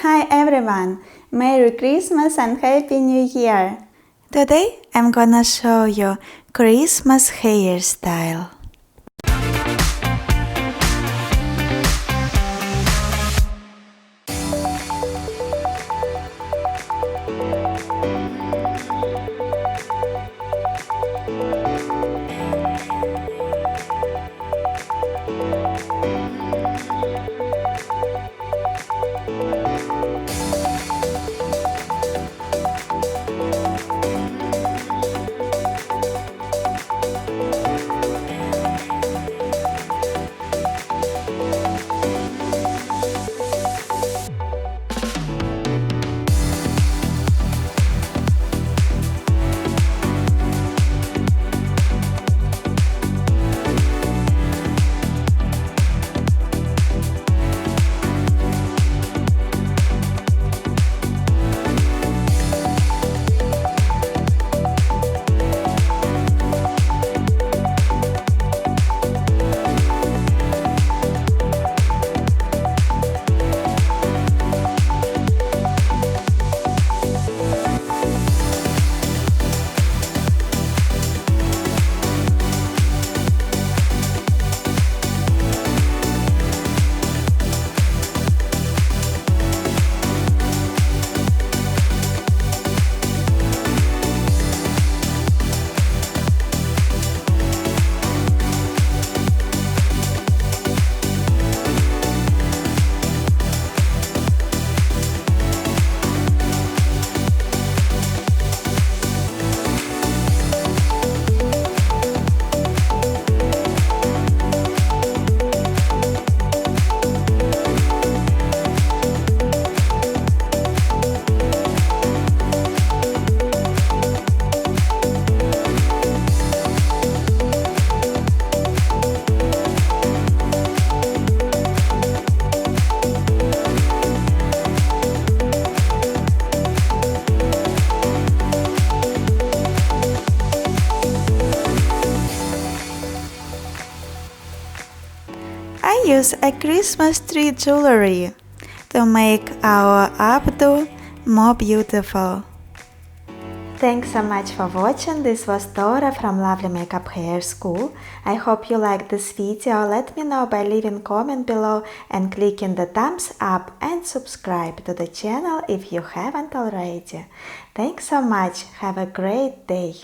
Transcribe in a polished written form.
Hi everyone! Merry Christmas and Happy New Year! Today I'm gonna show you Christmas hairstyle. I use a Christmas tree jewelry to make our Updo more beautiful. Thanks so much for watching. This was Dora from Lovely Makeup Hair School. I hope you liked this video. Let me know by leaving a comment below and clicking the thumbs up and subscribe to the channel if you haven't already. Thanks so much. Have a great day.